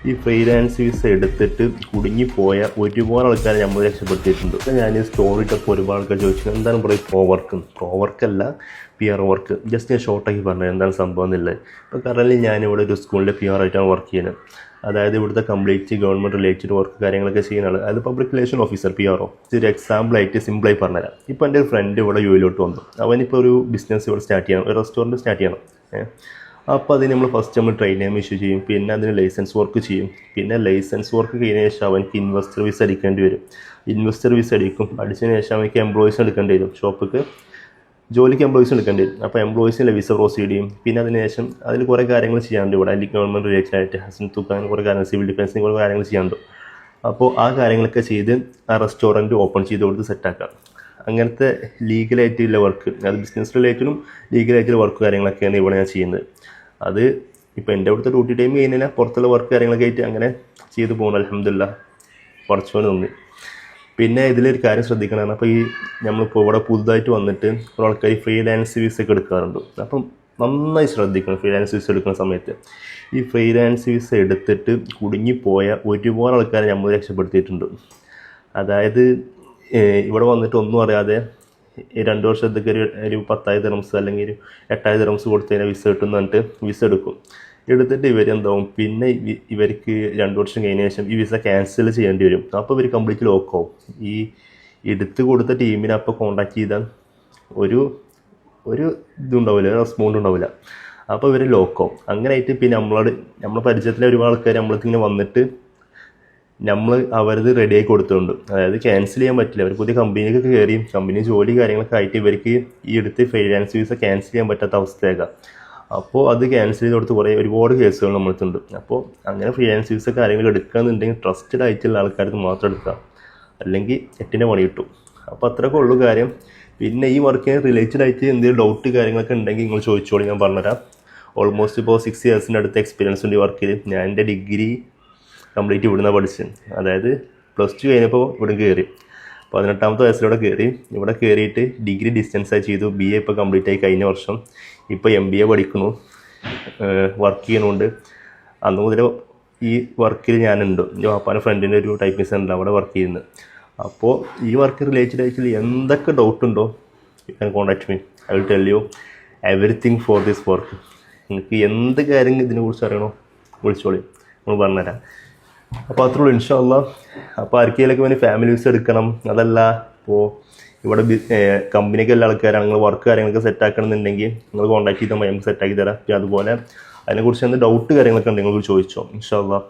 ഈ freelance visa എടുത്തിട്ട് കുടുങ്ങിപ്പോയ ഒരുപാട് ആൾക്കാരെ നമ്മൾ രക്ഷപ്പെടുത്തിയിട്ടുണ്ട്. ഞാൻ ഈ സ്റ്റോറി ഇട്ടപ്പോൾ ഒരുപാട് ആൾക്കാർ ചോദിച്ചു എന്താണ് പറയും പ്രോ വർക്കല്ല PR വർക്ക്. ജസ്റ്റ് ഞാൻ ഷോർട്ടാക്കി പറഞ്ഞത് എന്താണ് സംഭവം എന്നുള്ളത്. ഇപ്പോൾ കറൻറ്റ്ലി ഞാനിവിടെ ഒരു സ്കൂളിൻ്റെ PR ആയിട്ടാണ് വർക്ക് ചെയ്യുന്നത്. അതായത് ഇവിടുത്തെ കംപ്ലീറ്റ് ഗവൺമെൻറ് റിലേറ്റഡ് വർക്ക് കാര്യങ്ങളൊക്കെ ചെയ്യുന്ന ആൾ, അതായത് പബ്ലിക് റിലേഷൻ ഓഫീസർ PRO. ഒരു എക്സാമ്പിളായിട്ട് സിമ്പിളായി പറഞ്ഞുതരാം. ഇപ്പോൾ എൻ്റെ ഒരു ഫ്രണ്ട് ഇവിടെ യുയിലോട്ട് വന്നു. അവനിപ്പോൾ ഒരു ബിസിനസ് ഇവിടെ സ്റ്റാർട്ട് ചെയ്യണം, ഒരു റെസ്റ്റോറൻറ്റ് സ്റ്റാർട്ട് ചെയ്യണം. അപ്പോൾ അതിന് നമ്മൾ ഫസ്റ്റ് ട്രെയിൻ നെയിം ഇഷ്യൂ ചെയ്യും, പിന്നെ അതിന് ലൈസൻസ് വർക്ക് ചെയ്യും. പിന്നെ ലൈസൻസ് വർക്ക് കഴിഞ്ഞ ശേഷം അവനക്ക് ഇൻവെസ്റ്റർ വിസ അടിക്കേണ്ടി വരും. ഇൻവെസ്റ്റർ വിസ അടിക്കും. അടിച്ചതിന് ശേഷം അവനക്ക് എംപ്ലോയീസ് എടുക്കേണ്ടി വരും. ഷോപ്പിക്ക് ജോലിക്ക് എംപ്ലോയീസ് എടുക്കേണ്ടി വരും. അപ്പോൾ എംപ്ലോയീസിൻ്റെ വിസ പ്രൊസീഡ് ചെയ്യും. പിന്നെ അതിന് ശേഷം അതിൽ കുറേ കാര്യങ്ങൾ ചെയ്യാണ്ട് ഇവിടെ അല്ലെങ്കിൽ ഗവൺമെൻറ് റിലേറ്റഡ് ആയിട്ട് ഹസൻ തുക്കാൻ കുറേ കാര്യങ്ങൾ, സിവിൽ ഡിഫൻസിന് കുറേ കാര്യങ്ങൾ ചെയ്യാണ്ട്. അപ്പോൾ ആ കാര്യങ്ങളൊക്കെ ചെയ്ത് ആ റെസ്റ്റോറൻറ്റ് ഓപ്പൺ ചെയ്ത് കൊടുത്ത് സെറ്റാക്കാം. അങ്ങനത്തെ ലീഗലായിട്ടുള്ള വർക്ക്, അത് ബിസിനസ് റിലേറ്റഡും ലീഗലായിട്ടുള്ള വർക്ക് കാര്യങ്ങളൊക്കെയാണ് ഇവിടെ ഞാൻ ചെയ്യുന്നത്. അത് ഇപ്പോൾ എൻ്റെ അവിടുത്തെ ഡ്യൂട്ടി ടൈം കഴിഞ്ഞാൽ പുറത്തുള്ള വർക്ക് കാര്യങ്ങളൊക്കെ ആയിട്ട് അങ്ങനെ ചെയ്തു പോകുന്നു. അൽഹംദുലില്ലാഹ്, കുറച്ചുപോലെ നന്ദി. പിന്നെ ഇതിലൊരു കാര്യം ശ്രദ്ധിക്കണം. അപ്പോൾ ഈ നമ്മളിപ്പോൾ ഇവിടെ പുതുതായിട്ട് വന്നിട്ട് കുറേ ആൾക്കാർ ഈ ഫ്രീലാൻസ് വിസ ഒക്കെ എടുക്കാറുണ്ട്. അപ്പം നന്നായി ശ്രദ്ധിക്കണം ഫ്രീലാൻസ് വിസ എടുക്കുന്ന സമയത്ത്. ഈ ഫ്രീലാൻസ് വിസ എടുത്തിട്ട് കുടുങ്ങിപ്പോയ ഒരുപാട് ആൾക്കാരെ നമ്മൾ രക്ഷപ്പെടുത്തിയിട്ടുണ്ട്. അതായത് ഇവിടെ വന്നിട്ട് ഒന്നും അറിയാതെ 2 വർഷത്തേക്ക് ഒരു 10,000 ദിർഹംസ് അല്ലെങ്കിൽ ഒരു 8,000 ദിർഹംസ് കൊടുത്തതിനെ വിസ കിട്ടുന്ന പറഞ്ഞിട്ട് വിസ എടുക്കും. എടുത്തിട്ട് ഇവരെന്താവും, പിന്നെ ഇവർക്ക് 2 വർഷം കഴിഞ്ഞ ശേഷം ഈ വിസ ക്യാൻസൽ ചെയ്യേണ്ടി വരും. അപ്പോൾ ഇവർ കംപ്ലീറ്റ് ലോക്കാവും. ഈ എടുത്ത് കൊടുത്ത ടീമിനെ അപ്പോൾ കോൺടാക്ട് ചെയ്താൽ ഒരു ഇതുണ്ടാവില്ല, റെസ്പോണ്ട് ഉണ്ടാവില്ല. അപ്പോൾ ഇവർ ലോക്കാവും. അങ്ങനെ ആയിട്ട് പിന്നെ നമ്മളെ പരിചയത്തിലെ ഒരുപാട് ആൾക്കാർ നമ്മളിങ്ങനെ വന്നിട്ട് നമ്മൾ അവരത് റെഡിയാക്കി കൊടുത്തുകൊണ്ട്, അതായത് ക്യാൻസൽ ചെയ്യാൻ പറ്റില്ല. അവർ പുതിയ കമ്പനിക്കൊക്കെ കയറി കമ്പനി ജോലി കാര്യങ്ങളൊക്കെ ആയിട്ട് ഇവർക്ക് ഈ എടുത്ത് ഫ്രീലാൻസ് വിസ ക്യാൻസൽ ചെയ്യാൻ പറ്റാത്ത അവസ്ഥയൊക്കെ. അപ്പോൾ അത് ക്യാൻസൽ ചെയ്ത് കൊടുത്ത് ഒരുപാട് കേസുകൾ നമ്മൾക്കുണ്ട്. അപ്പോൾ അങ്ങനെ ഫ്രീലാൻസ് വിസ കാര്യങ്ങൾ എടുക്കുകയെന്നുണ്ടെങ്കിൽ ട്രസ്റ്റഡ് ആയിട്ടുള്ള ആൾക്കാർക്ക് മാത്രം എടുക്കാം, അല്ലെങ്കിൽ 8ന്റെ പണി കിട്ടും. അപ്പോൾ അത്രയൊക്കെ ഉള്ളൂ കാര്യം. പിന്നെ ഈ വർക്കിന് റിലേറ്റഡ് ആയിട്ട് എന്തെങ്കിലും ഡൗട്ട് കാര്യങ്ങളൊക്കെ ഉണ്ടെങ്കിൽ നിങ്ങൾ ചോദിച്ചോളൂ, ഞാൻ പറഞ്ഞുതരാം. ഓൾമോസ്റ്റ് ഇപ്പോൾ 6 ഇയേഴ്സിൻ്റെ അടുത്ത് എക്സ്പീരിയൻസ് ഉണ്ട് ഈ വർക്കിൽ. ഞാൻ എൻ്റെ ഡിഗ്രി കംപ്ലീറ്റ് ഇവിടുന്ന് പഠിച്ചത്. അതായത് +2 കഴിഞ്ഞപ്പോൾ ഇവിടെ കയറി, 18ാമത്തെ വയസ്സിലൂടെ കയറി. ഇവിടെ കയറിയിട്ട് ഡിഗ്രി ഡിസ്റ്റൻസായി ചെയ്തു. BA ഇപ്പോൾ കംപ്ലീറ്റ് ആയി കഴിഞ്ഞ വർഷം. ഇപ്പോൾ MBA പഠിക്കുന്നു, വർക്ക് ചെയ്യുന്നുണ്ട്. അന്ന് മുതൽ ഈ വർക്കിൽ ഞാനുണ്ട്. എൻ്റെ വാപ്പാൻ്റെ ഫ്രണ്ടിൻ്റെ ഒരു ടൈപ്പിംഗ് സെൻ്റർ അവിടെ വർക്ക് ചെയ്യുന്നത്. അപ്പോൾ ഈ വർക്ക് റിലേറ്റഡ് ആയിട്ട് എന്തൊക്കെ ഡൗട്ട് ഉണ്ടോ you can contact me. I will tell you everything for this work. നിങ്ങൾക്ക് എന്ത് കാര്യം ഇതിനെക്കുറിച്ച് അറിയണോ വിളിച്ചോളി, നമ്മൾ പറഞ്ഞുതരാം. അപ്പോൾ അത്രയുള്ളൂ ഇൻഷാ അല്ലാഹ്. അപ്പോൾ ആർക്കെങ്കിലൊക്കെ വേണ്ടി ഫാമിലി വിസ എടുക്കണം, അതല്ല ഇപ്പോൾ ഇവിടെ കമ്പനിക്ക് എല്ലാ ആൾക്കാരാണ് നിങ്ങൾ വർക്ക് കാര്യങ്ങളൊക്കെ സെറ്റ് ആക്കണമെന്നുണ്ടെങ്കിൽ നിങ്ങൾ കോൺടാക്ട് ചെയ്താൽ നമുക്ക് സെറ്റാക്കി തരാം. പിന്നെ അതുപോലെ അതിനെക്കുറിച്ച് എന്ത് ഡൗട്ട് കാര്യങ്ങളൊക്കെ ഉണ്ടെങ്കിൽ നിങ്ങൾ ചോദിച്ചോ ഇൻഷാ അല്ലാഹ്.